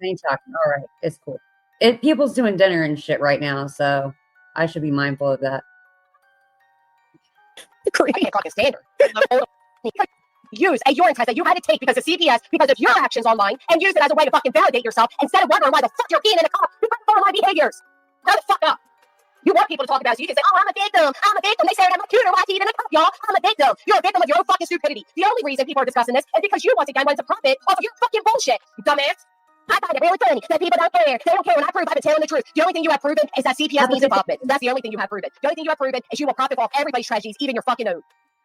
ain't talking. All right, it's cool. People's doing dinner and shit right now, so I should be mindful of that. I can't fucking stand her. Use a urine test that you had to take because of CPS, because of your actions online, and use it as a way to fucking validate yourself instead of wondering why the fuck you're being in a cop because of online behaviors. Grow the fuck up. You want people to talk about it so you can say, oh, I'm a victim. I'm a victim. They say I'm a cuter. Why in a cop, y'all? I'm a victim. You're a victim of your own fucking stupidity. The only reason people are discussing this is because you once again wanted to profit off of your fucking bullshit, dumbass. I find it really funny that people don't care. They don't care when I prove I've been telling the truth. The only thing you have proven is that CPS needs involvement. That's the only thing you have proven. The only thing you have proven is you will profit off everybody's tragedies, even your fucking own.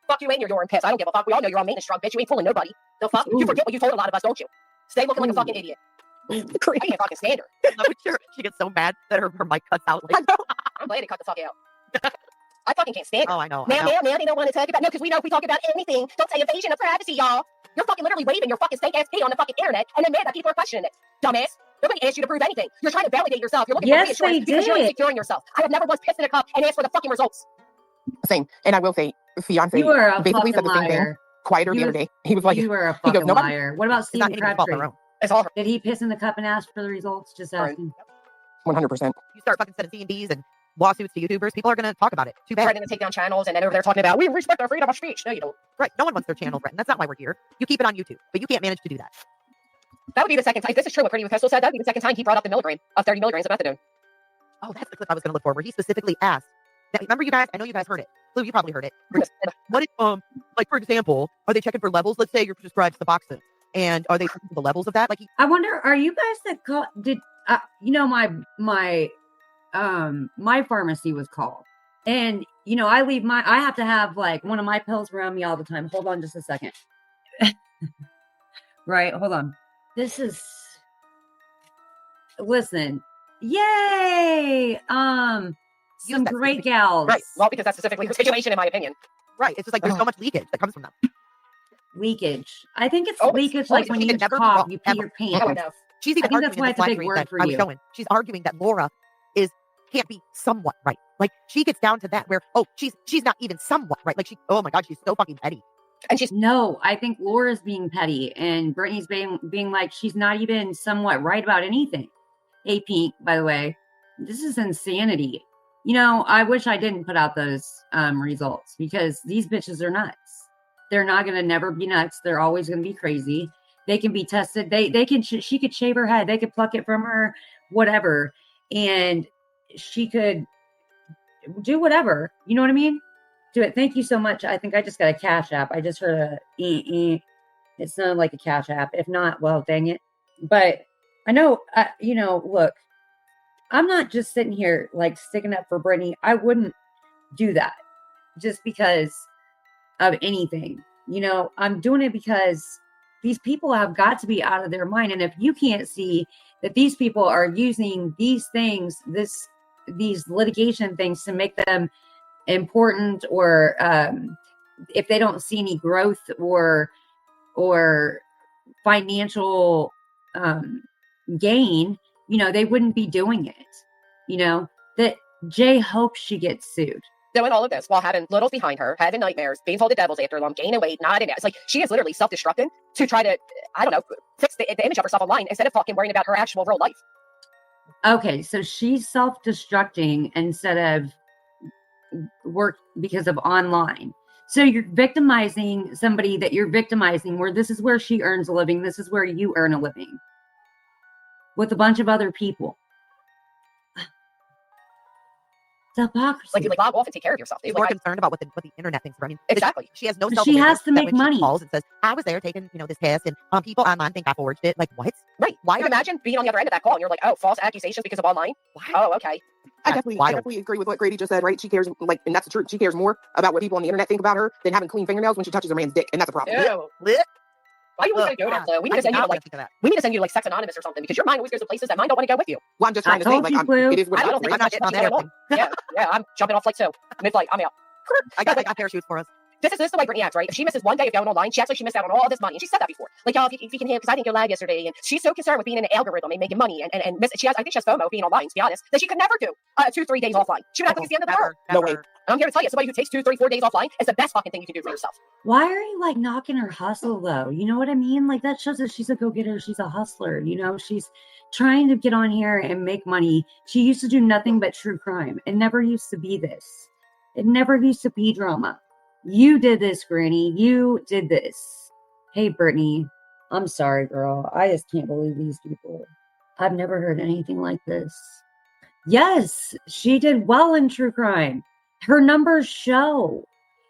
Fuck you and your urine piss. I don't give a fuck. We all know you're on maintenance drug, bitch. You ain't fooling nobody. The fuck? You forget what you told a lot of us, don't you? Stay looking like a fucking idiot. I can't fucking stand her. She gets so mad that her mic cuts out. Like, I'm glad it cut the fuck out. I fucking can't stand her. Oh, I know. Now they don't want to talk about, no, because we know if we talk about anything, don't say invasion of privacy, y'all. You're fucking literally waving your fucking stank ass pee on the fucking internet, and then mad that people are questioning it. Dumbass. Nobody asked you to prove anything. You're trying to validate yourself. You're looking for reassurance because you're securing yourself. I have never once pissed in a cup and asked for the fucking results. Same. And I will say, fiance basically said the same thing. Quieter the other day. He was like, you were a fucking liar. What about Stephen Crabtree? It's all her. Did he piss in the cup and ask for the results? Just asking. 100%. You start fucking sending C&Ds and lawsuits to YouTubers, people are going to talk about it. Too bad. Threatening to take down channels, and then over there talking about, we respect our freedom of speech. No, you don't. Right. No one wants their channel threatened. That's not why we're here. You keep it on YouTube, but you can't manage to do that. That would be the second time. If this is true, what Brittney Pistol said, that would be the second time he brought up the milligram of 30 milligrams of methadone. Oh, that's the clip I was going to look for, where he specifically asked. Now, remember, you guys? I know you guys heard it. Blue, you probably heard it. What if, like, for example, are they checking for levels? Let's say you're prescribed Suboxone, and are they checking for the levels of that? Like, I wonder, are you guys that call? Did you know my pharmacy was called, and you know I have to have like one of my pills around me all the time. Hold on, just a second. Right, hold on. Listen, yay! Some great gals. Right. Well, because that's specifically her situation, in my opinion. Right. It's just like there's so much leakage that comes from them. Leakage. I think it's leakage like when you cough, you pee your pants. Oh, no. She's even I think that's why it's a big word for you. She's arguing that Laura can't be somewhat right. Like, she gets down to that where, she's not even somewhat right. Like, oh my God, she's so fucking petty. And no, I think Laura's being petty, and Brittney's being like, she's not even somewhat right about anything. Hey, Pink, by the way, this is insanity. You know, I wish I didn't put out those results, because these bitches are nuts. They're not going to never be nuts. They're always going to be crazy. They can be tested. She could shave her head. They could pluck it from her, whatever. And she could do whatever. You know what I mean? Do it. Thank you so much. I think I just got a Cash App. I just heard a It sounded like a Cash App. If not, well, dang it. But I know, look, I'm not just sitting here like sticking up for Brittney. I wouldn't do that just because of anything. You know, I'm doing it because these people have got to be out of their mind. And if you can't see that these people are using these things, these litigation things to make them important, or if they don't see any growth or financial gain, you know, they wouldn't be doing it. You know, that Jay hopes she gets sued. Doing all of this while having littles behind her, having nightmares, being told the devil's after them, gaining weight, not in it. It's like she is literally self-destructing to try to, I don't know, fix the image of herself online instead of fucking worrying about her actual real life. Okay, so she's self-destructing instead of work because of online. So you're victimizing somebody that you're victimizing, where this is where she earns a living, this is where you earn a living, with a bunch of other people. It's hypocrisy. Like log off and take care of yourself. She's more concerned about what the internet thinks. I mean, exactly. She has no. She has to make money. She calls and says, "I was there taking, this test, and people online think I forged it." Like, what? Right. Why? You imagine being on the other end of that call and you're like, "Oh, false accusations because of online." What? Oh, okay. I definitely agree with what Grady just said. Right? She cares, and that's the truth. She cares more about what people on the internet think about her than having clean fingernails when she touches her man's dick, and that's a problem. Ew. Why are you going to go there, though? We need to send you to like Sex Anonymous or something, because your mind always goes to places that mine don't want to go with you. Well, I'm just trying to say, it is what I don't think I'm not getting there. Yeah, I'm jumping off flight 2. Mid-flight, I'm out. I got parachutes for us. This is the way Brittney acts, right? If she misses one day of going online, she acts like she missed out on all this money. And she said that before. Like, if you can hear, because I didn't go live yesterday. And she's so concerned with being in an algorithm and making money. And I think she has FOMO being online, to be honest, that she could never do 2-3 days offline. She would act like it's the end of the world. No way. And I'm here to tell you, somebody who takes 2, 3, 4 days offline is the best fucking thing you can do for yourself. Why are you like knocking her hustle though? You know what I mean? Like that shows that she's a go-getter. She's a hustler. You know, she's trying to get on here and make money. She used to do nothing but true crime. It never used to be this. It never used to be drama. You did this, Granny. You did this. Hey, Brittney. I'm sorry, girl. I just can't believe these people. I've never heard anything like this. Yes, she did well in true crime. Her numbers show.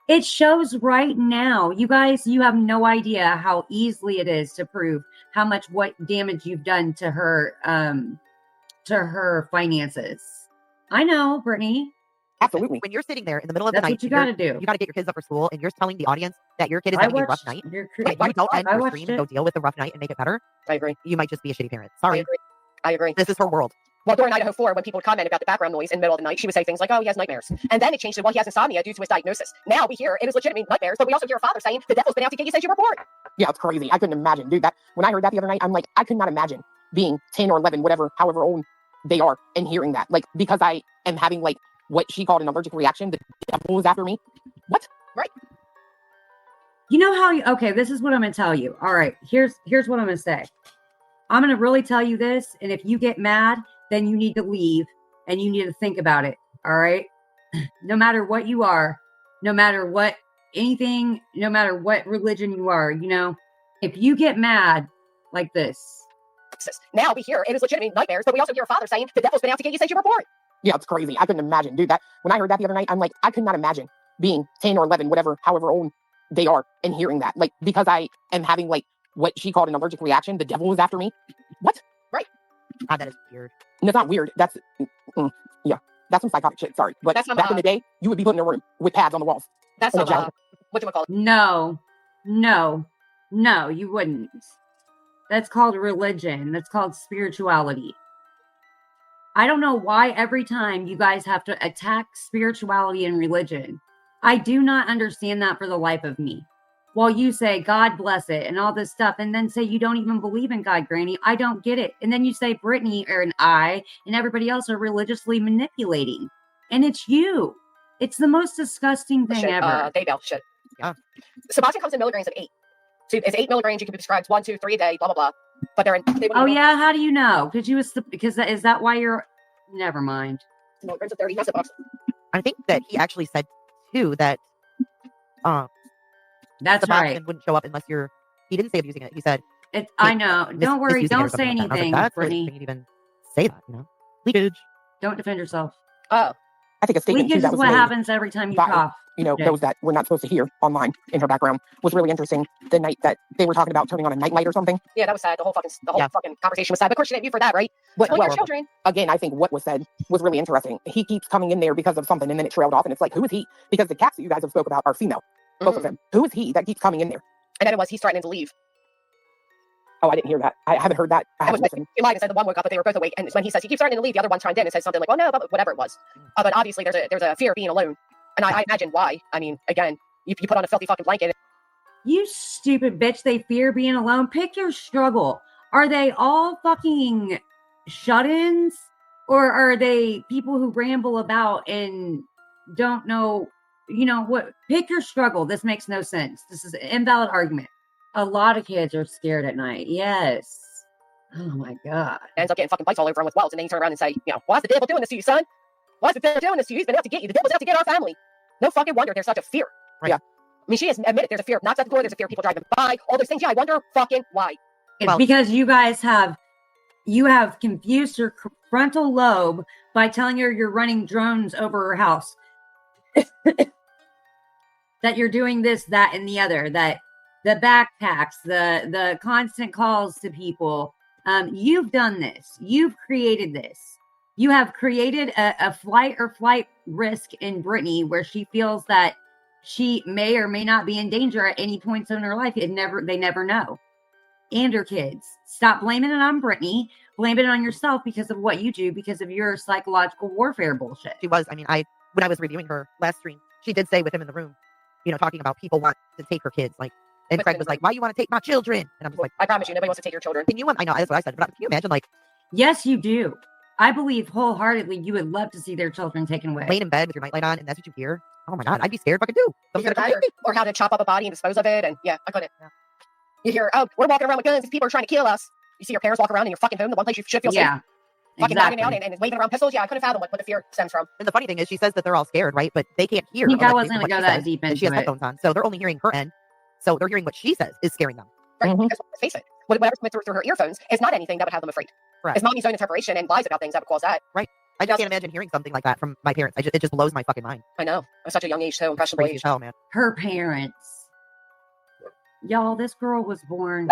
It shows right now. You guys, you have no idea how easily it is to prove how much what damage you've done to her finances. I know, Brittney. Absolutely. When you're sitting there in the middle of the That's night, what you got to do. You got to get your kids up for school, and you're telling the audience that your kid is having a rough night. You don't end your stream and go deal with the rough night and make it better. I agree. You might just be a shitty parent. Sorry. I agree. This is her world. Well, during Idaho 4, when people would comment about the background noise in the middle of the night, she would say things like, oh, he has nightmares. And then it changed to, well, he has insomnia due to his diagnosis. Now we hear it is legitimate nightmares, but we also hear a father saying, the devil's been out to get you since you were born. Yeah, it's crazy. I couldn't imagine, dude. That when I heard that the other night, I'm like, I could not imagine being 10 or 11, whatever, however old they are, and hearing that. Like, because I am having like what she called an allergic reaction. The devil was after me. What? Right. You know how okay, this is what I'm going to tell you. All right, here's what I'm going to say. I'm going to really tell you this, and if you get mad, then you need to leave and you need to think about it. All right. No matter what you are, no matter what anything, no matter what religion you are, you know, if you get mad like this. Now we hear it is legitimate nightmares, but we also hear a father saying, the devil's been out to get you since you were born. Yeah, it's crazy. I couldn't imagine, dude. That when I heard that the other night, I'm like, I could not imagine being 10 or 11, whatever, however old they are, and hearing that. Like, because I am having like what she called an allergic reaction. The devil was after me. What? Right. God, that is weird. And it's not weird. That's, yeah, that's some psychotic shit. Sorry. But that's back in the day, you would be put in a room with pads on the walls. That's some, what do we call it? No, you wouldn't. That's called religion. That's called spirituality. I don't know why every time you guys have to attack spirituality and religion. I do not understand that for the life of me. While you say, God bless it, and all this stuff, and then say you don't even believe in God, Granny, I don't get it. And then you say Brittney and I and everybody else are religiously manipulating. And it's you. It's the most disgusting thing ever. Daybell, shit. Yeah. Suboxone comes in milligrams of 8. So it's 8 milligrams. You can be prescribed 1, 2, 3 a day, blah, blah, blah. But they're in. Oh, yeah? How do you know? Because is that why you're... Never mind. Milligrams of 30. That's Suboxone. I think that he actually said, too, that... That's right. Wouldn't show up unless you're. He didn't say abusing it. He said. I know. Don't worry. Don't say anything, Brittney. You can't even say that. You know, leakage. Don't defend yourself. Oh, I think a statement leakage that is was what made happens every time you cough. You know, those that we're not supposed to hear online in her background was really interesting. The night that they were talking about turning on a nightlight or something. Yeah, that was sad. The whole fucking conversation was sad. But of course, she didn't view for that, right? Well, your children. Again, I think what was said was really interesting. He keeps coming in there because of something, and then it trailed off, and it's like, who is he? Because the cats that you guys have spoke about are female, both of them. Who is he that keeps coming in there? And then it was he's threatening to leave. Oh, I didn't hear that. I haven't heard that. I haven't listened. He lied and said the one woke up, but they were both awake. And when he says he keeps threatening to leave, the other one chimed in and says something like, "Oh no," whatever it was. But obviously, there's a fear of being alone, and I imagine why. I mean, again, you put on a filthy fucking blanket. You stupid bitch! They fear being alone. Pick your struggle. Are they all fucking shut-ins, or are they people who ramble about and don't know? You know what? Pick your struggle. This makes no sense. This is an invalid argument. A lot of kids are scared at night. Yes. Oh my God. Ends up getting fucking bites all over him with welts, and then you turn around and say, why's the devil doing this to you, son? Why's the devil doing this to you? He's been out to get you. The devil's out to get our family. No fucking wonder there's such a fear. Right. Yeah. I mean, she has admitted there's a fear of knocks at the door, there's a fear of people driving by, all those things. Yeah, I wonder fucking why. It's because you guys have confused her frontal lobe by telling her you're running drones over her house. That you're doing this, that, and the other, that the backpacks, the constant calls to people. You've done this. You've created this. You have created a flight risk in Brittney where she feels that she may or may not be in danger at any points in her life. They never know. And her kids. Stop blaming it on Brittney. Blame it on yourself because of what you do, because of your psychological warfare bullshit. She was. I mean, when I was reviewing her last stream, she did say with him in the room, talking about people want to take her kids. And Craig was like, "Why you want to take my children?" And I'm just like, I promise you, nobody wants to take your children. I know, that's what I said. But can you imagine, Yes, you do. I believe wholeheartedly you would love to see their children taken away. Laying in bed with your nightlight on, and that's what you hear. Oh my God, I'd be scared fucking too. Or how to chop up a body and dispose of it. And yeah, I couldn't. Yeah. You hear, oh, we're walking around with guns. These people are trying to kill us. You see your parents walk around in your fucking home, the one place you should feel safe. Yeah. Fucking bagging out and waving around pistols. Yeah, I couldn't fathom what the fear stems from. And the funny thing is, she says that they're all scared, right? But they can't hear. I think I wasn't going to go that deep into she has headphones on, so they're only hearing her end. So they're hearing what she says is scaring them. Right. Let's face it. Whatever's coming through her earphones is not anything that would have them afraid. Right. It's mommy's own interpretation and lies about things that would cause that. Right. I just can't imagine hearing something like that from my parents. It just blows my fucking mind. I know. At such a young age, so impressionable Crazy age. as hell, man. Her parents. Y'all, this girl was born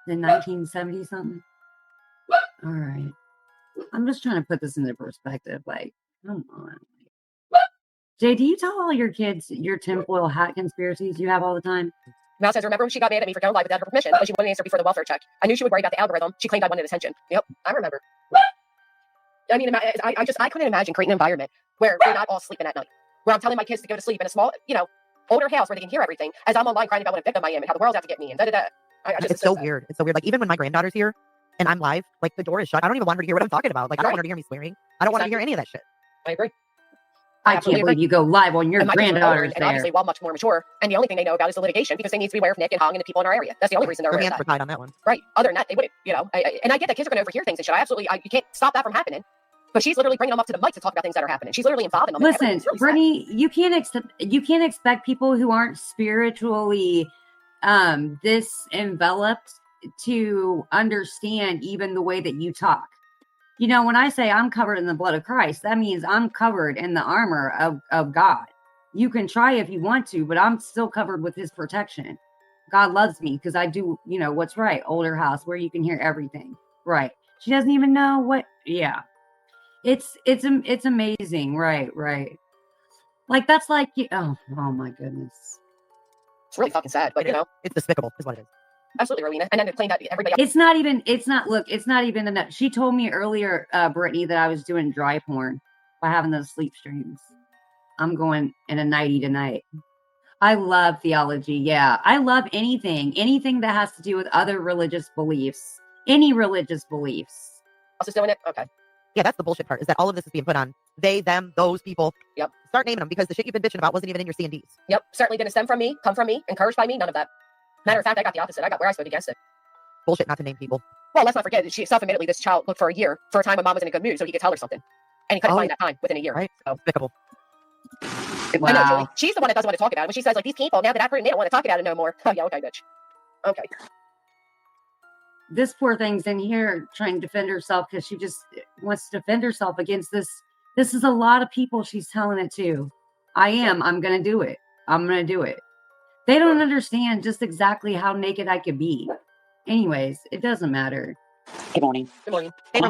in 1970 something. All right. I'm just trying to put this into perspective. Like, come on. Jay, do you tell all your kids your tinfoil hat conspiracies you have all the time? Mal says, remember when she got mad at me for going live without her permission, but she wouldn't answer before the welfare check. I knew she would worry about the algorithm. She claimed I wanted attention. Yep, I remember. I mean, I couldn't imagine creating an environment where we're not all sleeping at night, where I'm telling my kids to go to sleep in a small, older house where they can hear everything, as I'm online crying about what a victim I am and how the world's out to get me and da-da-da. It's so weird. It's so weird. Like, even when my granddaughter's here and I'm live, like, the door is shut. I don't even want her to hear what I'm talking about. Like, I don't want her to hear me swearing. I don't want her to hear any of that shit. I agree. I can't believe you go live on your granddaughter's and obviously, well, much more mature. And the only thing they know about is the litigation because they need to be aware of Nick and Hong and the people in our area. That's the only reason they're aware of that. Her hands were tied on that one. Right. Other than that, they wouldn't, and I get that kids are going to overhear things and shit. You can't stop that from happening. But she's literally bringing them up to the mic to talk about things that are happening. She's literally involving them. Listen, Brittney, you can't expect people who aren't spiritually this enveloped to understand even the way that you talk. When I say I'm covered in the blood of Christ, that means I'm covered in the armor of God. You can try if you want to, but I'm still covered with his protection. God loves me because I do, what's right. Older house where you can hear everything. Right. She doesn't even know what. Yeah. It's amazing. Right. Like, that's like, oh my goodness. It's really fucking sad, but it's despicable is what it is. Absolutely, Rowena. And then to claim that everybody else. It's not even enough. She told me earlier, Brittney, that I was doing dry porn by having those sleep streams. I'm going in a nighty tonight. I love theology. Yeah. I love anything that has to do with other religious beliefs. Any religious beliefs. Else is doing it? Okay. Yeah, that's the bullshit part, is that all of this is being put on they, them, those people. Yep. Start naming them, because the shit you've been bitching about wasn't even in your C&Ds. Yep. Certainly didn't stem from me, come from me, encouraged by me, none of that. Matter of fact, I got the opposite. I got where I spoke against it. Bullshit not to name people. Well, let's not forget that she self-admittedly, this child looked for a year for a time when mom was in a good mood so he could tell her something. And he couldn't find that time within a year. Right. So. Despicable. Wow. I know, Julie. She's the one that doesn't want to talk about it. When she says, like, these people, now that I've heard it, they don't want to talk about it no more. Oh, yeah, okay, bitch. Okay. This poor thing's in here trying to defend herself because she just wants to defend herself against this. This is a lot of people she's telling it to. I'm going to do it. I'm going to do it. They don't understand just exactly how naked I could be. Anyways, it doesn't matter. Good morning. Good morning. Hey,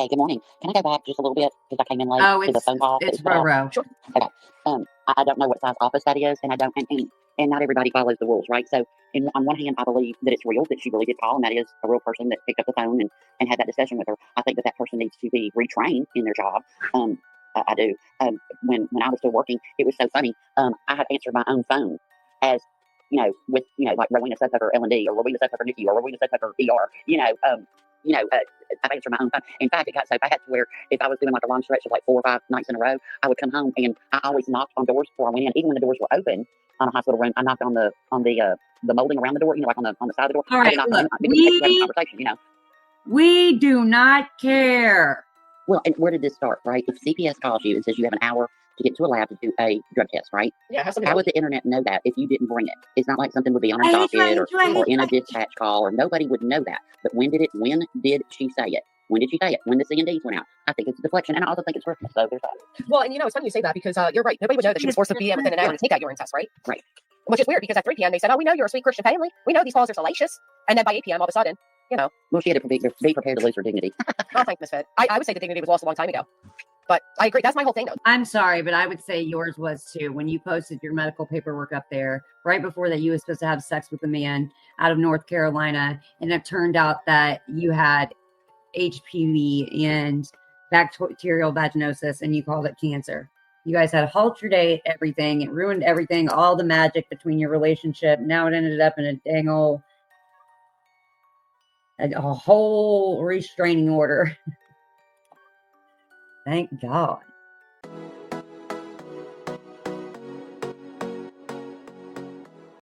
good morning. Can I go back just a little bit because I came in late to the phone call? It's Roro. Sure. Okay. I don't know what size office that is, and I don't, and not everybody follows the rules, right? So, on one hand, I believe that it's real that she really did call, and that is a real person that picked up the phone and had that discussion with her. I think that person needs to be retrained in their job. I do. When I was still working, it was so funny. I had answered my own phone as, with, like Rowena Sudcutter L&D, or Rowena Sudcutter Nikki, or Rowena Sudcutter ER, I've answered my own phone. In fact, it got so bad to where if I was doing like a long stretch of like 4 or 5 nights in a row, I would come home and I always knocked on doors before I went in. Even when the doors were open on a hospital room, I knocked on the molding around the door, like on the side of the door. All right, look, we do not care. Well, and where did this start, right? If CPS calls you and says you have an hour to get to a lab to do a drug test, right? Yeah. How would the internet know that if you didn't bring it? It's not like something would be on a docket or in a dispatch call, or nobody would know that. But when did she say it? When did she say it? When the C&Ds went out? I think it's a deflection, and I also think it's Christmas. So there's that. Well, and it's funny you say that because you're right. Nobody would know that she was forced to be in within an hour to take that urine test, right? Right. Which is weird because at 3 p.m. they said, "Oh, we know you're a sweet Christian family. We know these calls are salacious." And then by 8 p.m. all of a sudden, Well, she had to be prepared to lose her dignity. Oh, thanks, Miss Fit. I would say the dignity was lost a long time ago. But I agree. That's my whole thing, though. I'm sorry, but I would say yours was too. When you posted your medical paperwork up there, right before that, you were supposed to have sex with a man out of North Carolina, and it turned out that you had HPV and bacterial vaginosis, and you called it cancer. You guys had a halt your date, everything. It ruined everything, all the magic between your relationship. Now it ended up in a dang old a whole restraining order. Thank God.